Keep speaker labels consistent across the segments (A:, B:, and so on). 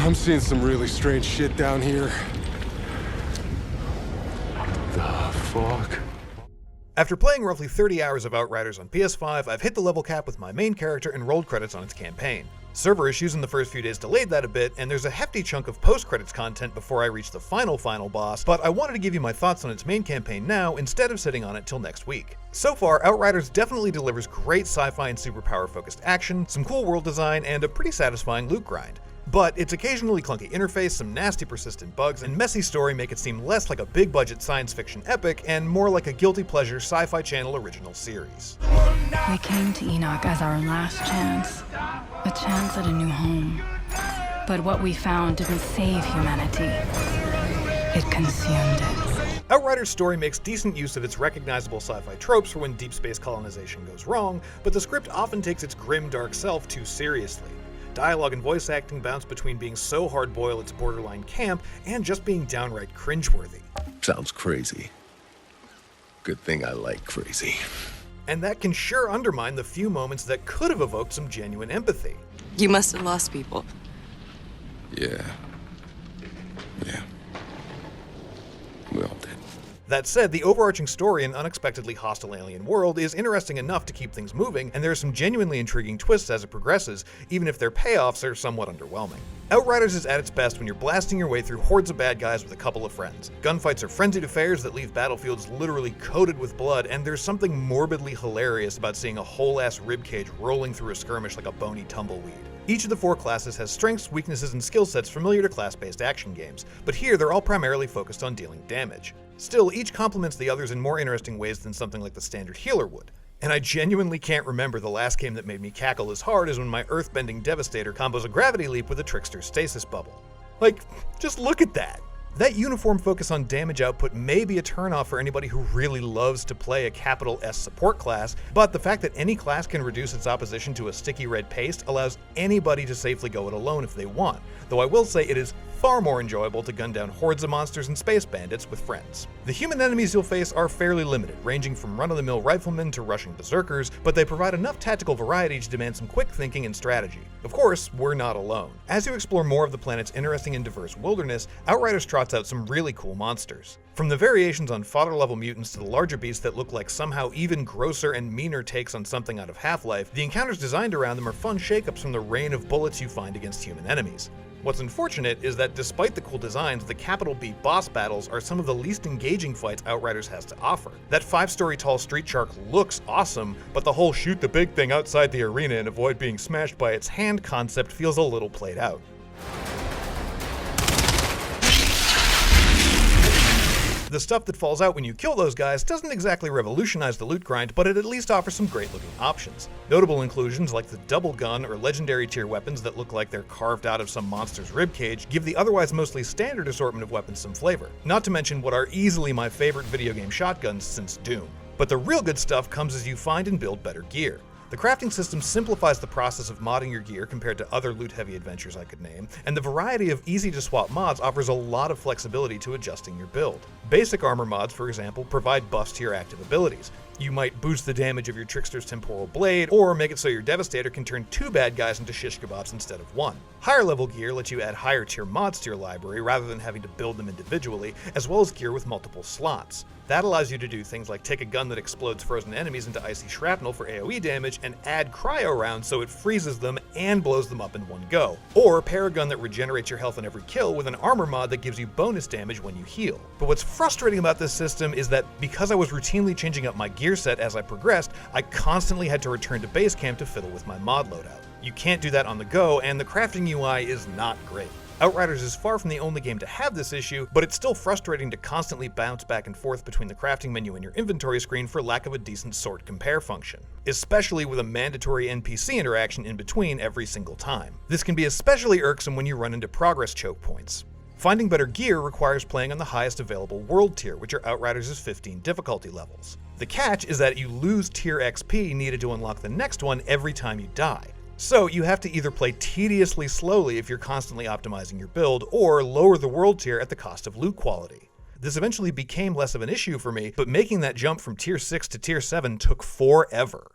A: I'm seeing some really strange shit down here. The fuck?
B: After playing roughly 30 hours of Outriders on PS5, I've hit the level cap with my main character and rolled credits on its campaign. Server issues in the first few days delayed that a bit, and there's a hefty chunk of post-credits content before I reach the final boss, but I wanted to give you my thoughts on its main campaign now instead of sitting on it till next week. So far, Outriders definitely delivers great sci-fi and superpower-focused action, some cool world design, and a pretty satisfying loot grind. But its occasionally clunky interface, some nasty persistent bugs, and messy story make it seem less like a big-budget science fiction epic and more like a guilty pleasure Sci-Fi Channel original series.
C: We came to Enoch as our last chance, a chance at a new home. But what we found didn't save humanity. It consumed it.
B: Outriders' story makes decent use of its recognizable sci-fi tropes for when deep space colonization goes wrong, but the script often takes its grim, dark self too seriously. Dialogue and voice acting bounce between being so hard-boiled it's borderline camp and just being downright cringeworthy.
D: Sounds crazy. Good thing I like crazy.
B: And that can sure undermine the few moments that could have evoked some genuine empathy.
E: You must have lost people.
D: Yeah. We all did.
B: That said, the overarching story in unexpectedly hostile alien world is interesting enough to keep things moving, and there are some genuinely intriguing twists as it progresses, even if their payoffs are somewhat underwhelming. Outriders is at its best when you're blasting your way through hordes of bad guys with a couple of friends. Gunfights are frenzied affairs that leave battlefields literally coated with blood, and there's something morbidly hilarious about seeing a whole-ass ribcage rolling through a skirmish like a bony tumbleweed. Each of the four classes has strengths, weaknesses, and skill sets familiar to class-based action games, but here they're all primarily focused on dealing damage. Still, each complements the others in more interesting ways than something like the standard healer would. And I genuinely can't remember the last game that made me cackle as hard as when my earth-bending Devastator combos a gravity leap with a Trickster stasis bubble. Like, just look at that! That uniform focus on damage output may be a turnoff for anybody who really loves to play a capital S support class, but the fact that any class can reduce its opposition to a sticky red paste allows anybody to safely go it alone if they want, though I will say it is far more enjoyable to gun down hordes of monsters and space bandits with friends. The human enemies you'll face are fairly limited, ranging from run-of-the-mill riflemen to rushing berserkers, but they provide enough tactical variety to demand some quick thinking and strategy. Of course, we're not alone. As you explore more of the planet's interesting and diverse wilderness, Outriders trots out some really cool monsters. From the variations on fodder-level mutants to the larger beasts that look like somehow even grosser and meaner takes on something out of Half-Life, the encounters designed around them are fun shakeups from the rain of bullets you find against human enemies. What's unfortunate is that despite the cool designs, the capital B boss battles are some of the least engaging fights Outriders has to offer. That 5-story tall street shark looks awesome, but the whole shoot the big thing outside the arena and avoid being smashed by its hand concept feels a little played out. The stuff that falls out when you kill those guys doesn't exactly revolutionize the loot grind, but it at least offers some great looking options. Notable inclusions like the double gun or legendary tier weapons that look like they're carved out of some monster's ribcage give the otherwise mostly standard assortment of weapons some flavor, not to mention what are easily my favorite video game shotguns since Doom. But the real good stuff comes as you find and build better gear. The crafting system simplifies the process of modding your gear compared to other loot-heavy adventures I could name, and the variety of easy-to-swap mods offers a lot of flexibility to adjusting your build. Basic armor mods, for example, provide buffs to your active abilities. You might boost the damage of your Trickster's temporal blade, or make it so your Devastator can turn 2 bad guys into shish kebabs instead of 1. Higher level gear lets you add higher tier mods to your library rather than having to build them individually, as well as gear with multiple slots. That allows you to do things like take a gun that explodes frozen enemies into icy shrapnel for AoE damage and add cryo rounds so it freezes them and blows them up in one go. Or pair a gun that regenerates your health on every kill with an armor mod that gives you bonus damage when you heal. But what's frustrating about this system is that because I was routinely changing up my gear set as I progressed, I constantly had to return to base camp to fiddle with my mod loadout. You can't do that on the go, and the crafting UI is not great. Outriders is far from the only game to have this issue, but it's still frustrating to constantly bounce back and forth between the crafting menu and your inventory screen for lack of a decent sort compare function, especially with a mandatory NPC interaction in between every single time. This can be especially irksome when you run into progress choke points. Finding better gear requires playing on the highest available world tier, which are Outriders' 15 difficulty levels. The catch is that you lose tier XP needed to unlock the next one every time you die. So you have to either play tediously slowly if you're constantly optimizing your build, or lower the world tier at the cost of loot quality. This eventually became less of an issue for me, but making that jump from tier 6 to tier 7 took forever.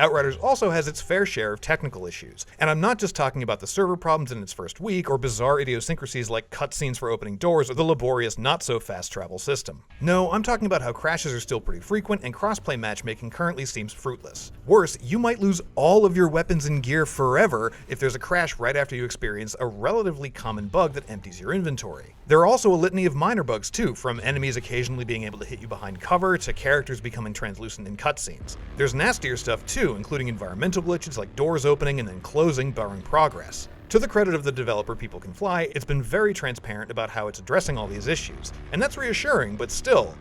B: Outriders also has its fair share of technical issues, and I'm not just talking about the server problems in its first week or bizarre idiosyncrasies like cutscenes for opening doors or the laborious not-so-fast travel system. No, I'm talking about how crashes are still pretty frequent and crossplay matchmaking currently seems fruitless. Worse, you might lose all of your weapons and gear forever if there's a crash right after you experience a relatively common bug that empties your inventory. There are also a litany of minor bugs too, from enemies occasionally being able to hit you behind cover to characters becoming translucent in cutscenes. There's nastier stuff too, including environmental glitches like doors opening and then closing, barring progress. To the credit of the developer People Can Fly, it's been very transparent about how it's addressing all these issues, and that's reassuring, but still,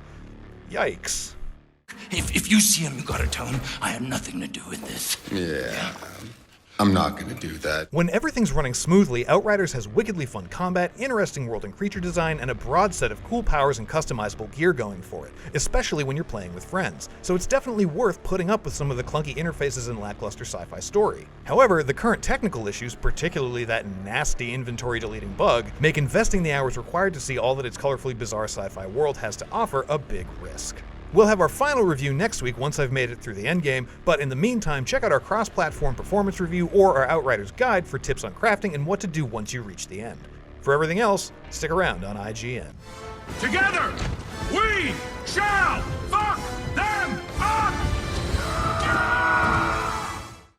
B: yikes.
F: If you see him, you gotta tell him I have nothing to do with this.
D: Yeah, I'm not gonna do that.
B: When everything's running smoothly, Outriders has wickedly fun combat, interesting world and creature design, and a broad set of cool powers and customizable gear going for it, especially when you're playing with friends. So it's definitely worth putting up with some of the clunky interfaces and lackluster sci-fi story. However, the current technical issues, particularly that nasty inventory deleting bug, make investing the hours required to see all that its colorfully bizarre sci-fi world has to offer a big risk. We'll have our final review next week once I've made it through the endgame, but in the meantime, check out our cross-platform performance review or our Outriders guide for tips on crafting and what to do once you reach the end. For everything else, stick around on IGN.
G: Together, we shall fuck them!